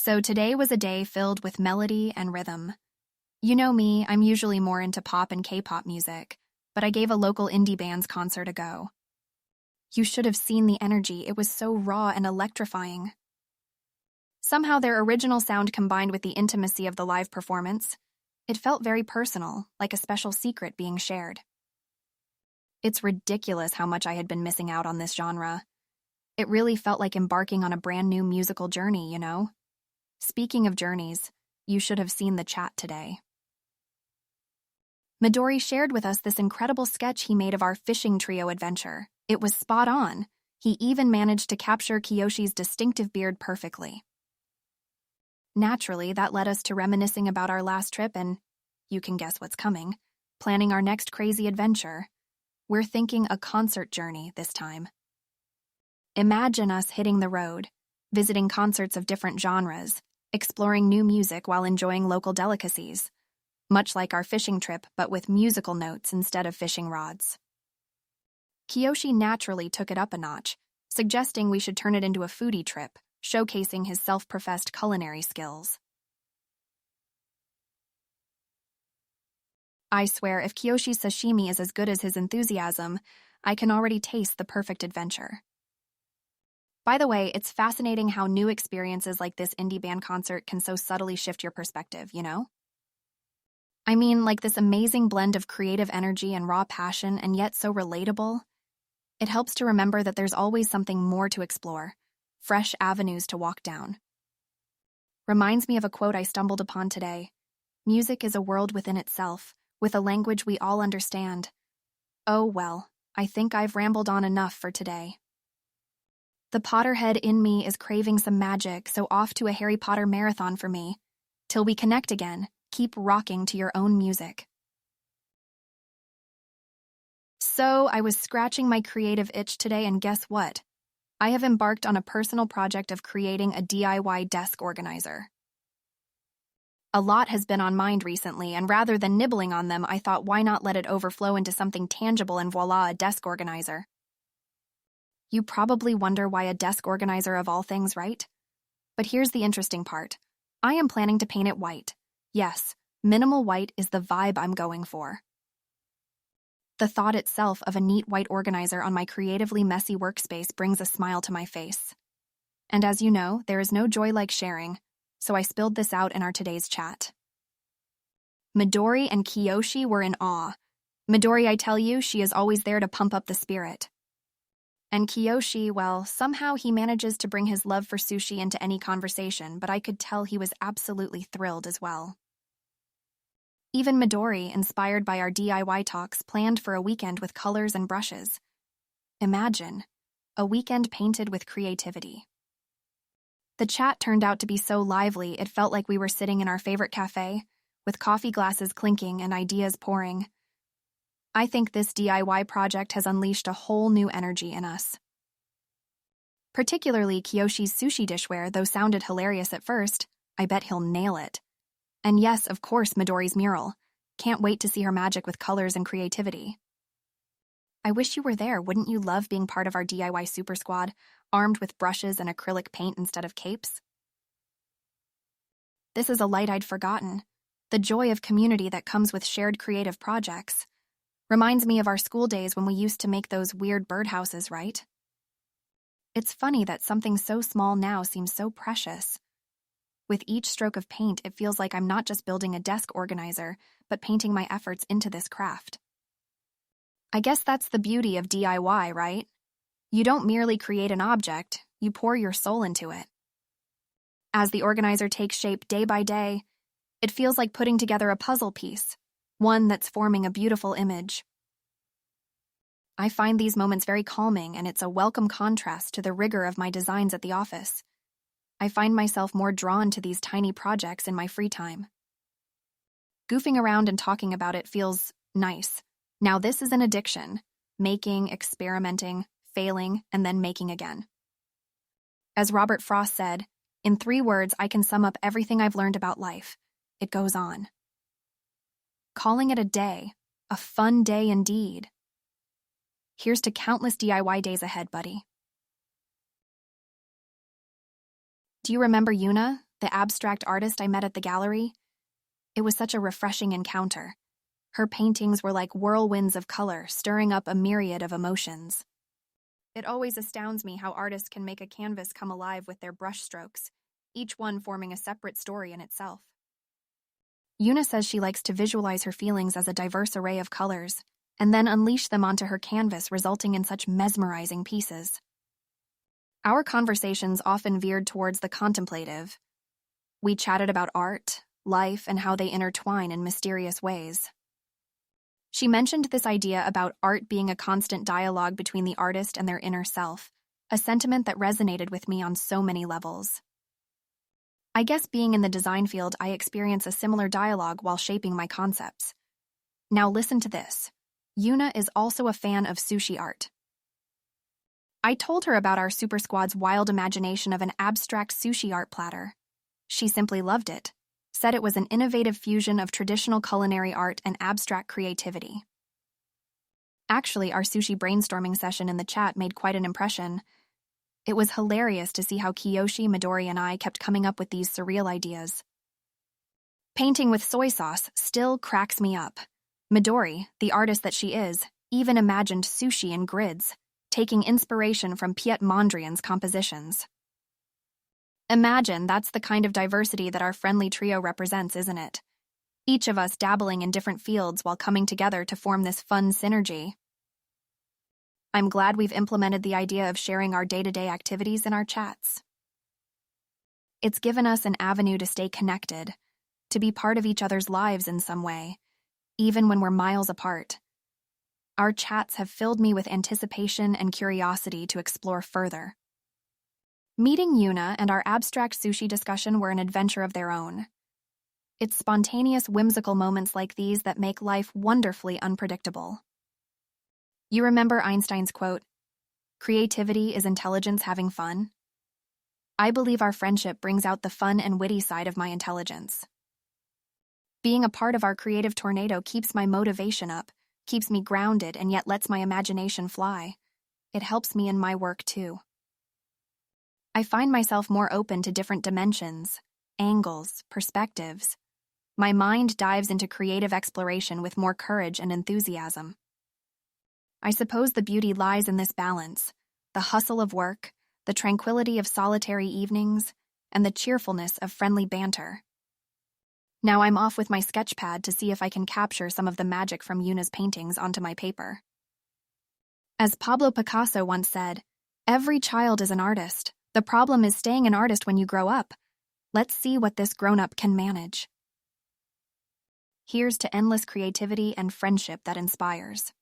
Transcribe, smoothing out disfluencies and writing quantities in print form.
So today was a day filled with melody and rhythm. You know me, I'm usually more into pop and K-pop music, but I gave a local indie band's concert a go. You should have seen the energy, it was so raw and electrifying. Somehow their original sound combined with the intimacy of the live performance. It felt very personal, like a special secret being shared. It's ridiculous how much I had been missing out on this genre. It really felt like embarking on a brand new musical journey, you know? Speaking of journeys, you should have seen the chat today. Midori shared with us this incredible sketch he made of our fishing trio adventure. It was spot on. He even managed to capture Kiyoshi's distinctive beard perfectly. Naturally, that led us to reminiscing about our last trip and, you can guess what's coming, planning our next crazy adventure. We're thinking a concert journey this time. Imagine us hitting the road, visiting concerts of different genres, exploring new music while enjoying local delicacies, much like our fishing trip but with musical notes instead of fishing rods. Kiyoshi naturally took it up a notch, suggesting we should turn it into a foodie trip, showcasing his self-professed culinary skills. I swear, if Kiyoshi's sashimi is as good as his enthusiasm, I can already taste the perfect adventure. By the way, it's fascinating how new experiences like this indie band concert can so subtly shift your perspective, you know? I mean, like this amazing blend of creative energy and raw passion, and yet so relatable. It helps to remember that there's always something more to explore, fresh avenues to walk down. Reminds me of a quote I stumbled upon today. Music is a world within itself, with a language we all understand. Oh well, I think I've rambled on enough for today. The Potterhead in me is craving some magic, so off to a Harry Potter marathon for me. Till we connect again, keep rocking to your own music. So, I was scratching my creative itch today, and guess what? I have embarked on a personal project of creating a DIY desk organizer. A lot has been on mind recently, and rather than nibbling on them, I thought why not let it overflow into something tangible and voila, a desk organizer. You probably wonder why a desk organizer of all things, right? But here's the interesting part. I am planning to paint it white. Yes, minimal white is the vibe I'm going for. The thought itself of a neat white organizer on my creatively messy workspace brings a smile to my face. And as you know, there is no joy like sharing, so I spilled this out in our today's chat. Midori and Kiyoshi were in awe. Midori, I tell you, she is always there to pump up the spirit. And Kiyoshi, well, somehow he manages to bring his love for sushi into any conversation, but I could tell he was absolutely thrilled as well. Even Midori, inspired by our DIY talks, planned for a weekend with colors and brushes. Imagine, a weekend painted with creativity. The chat turned out to be so lively it felt like we were sitting in our favorite cafe, with coffee glasses clinking and ideas pouring. I think this DIY project has unleashed a whole new energy in us. Particularly Kiyoshi's sushi dishware, though sounded hilarious at first, I bet he'll nail it. And yes, of course, Midori's mural. Can't wait to see her magic with colors and creativity. I wish you were there. Wouldn't you love being part of our DIY super squad, armed with brushes and acrylic paint instead of capes? This is a light I'd forgotten. The joy of community that comes with shared creative projects. Reminds me of our school days when we used to make those weird birdhouses, right? It's funny that something so small now seems so precious. With each stroke of paint, it feels like I'm not just building a desk organizer, but painting my efforts into this craft. I guess that's the beauty of DIY, right? You don't merely create an object, you pour your soul into it. As the organizer takes shape day by day, it feels like putting together a puzzle piece, one that's forming a beautiful image. I find these moments very calming, and it's a welcome contrast to the rigor of my designs at the office. I find myself more drawn to these tiny projects in my free time. Goofing around and talking about it feels nice. Now this is an addiction. Making, experimenting, failing, and then making again. As Robert Frost said, in 3 words I can sum up everything I've learned about life. It goes on. Calling it a day, a fun day indeed. Here's to countless DIY days ahead, buddy. Do you remember Yuna, the abstract artist I met at the gallery. It was such a refreshing encounter. Her paintings were like whirlwinds of color, stirring up a myriad of emotions. It always astounds me how artists can make a canvas come alive with their brushstrokes, each one forming a separate story in itself. Yuna says she likes to visualize her feelings as a diverse array of colors, and then unleash them onto her canvas, resulting in such mesmerizing pieces. Our conversations often veered towards the contemplative. We chatted about art, life, and how they intertwine in mysterious ways. She mentioned this idea about art being a constant dialogue between the artist and their inner self, a sentiment that resonated with me on so many levels. I guess being in the design field, I experience a similar dialogue while shaping my concepts. Now listen to this. Yuna is also a fan of sushi art. I told her about our Super Squad's wild imagination of an abstract sushi art platter. She simply loved it, said it was an innovative fusion of traditional culinary art and abstract creativity. Actually, our sushi brainstorming session in the chat made quite an impression. It was hilarious to see how Kiyoshi, Midori, and I kept coming up with these surreal ideas. Painting with soy sauce still cracks me up. Midori, the artist that she is, even imagined sushi in grids, taking inspiration from Piet Mondrian's compositions. Imagine that's the kind of diversity that our friendly trio represents, isn't it? Each of us dabbling in different fields while coming together to form this fun synergy. I'm glad we've implemented the idea of sharing our day-to-day activities in our chats. It's given us an avenue to stay connected, to be part of each other's lives in some way, even when we're miles apart. Our chats have filled me with anticipation and curiosity to explore further. Meeting Yuna and our abstract sushi discussion were an adventure of their own. It's spontaneous, whimsical moments like these that make life wonderfully unpredictable. You remember Einstein's quote, "Creativity is intelligence having fun?" I believe our friendship brings out the fun and witty side of my intelligence. Being a part of our creative tornado keeps my motivation up, keeps me grounded, and yet lets my imagination fly. It helps me in my work too. I find myself more open to different dimensions, angles, perspectives. My mind dives into creative exploration with more courage and enthusiasm. I suppose the beauty lies in this balance, the hustle of work, the tranquility of solitary evenings, and the cheerfulness of friendly banter. Now I'm off with my sketch pad to see if I can capture some of the magic from Yuna's paintings onto my paper. As Pablo Picasso once said, "Every child is an artist. The problem is staying an artist when you grow up. Let's see what this grown-up can manage." Here's to endless creativity and friendship that inspires.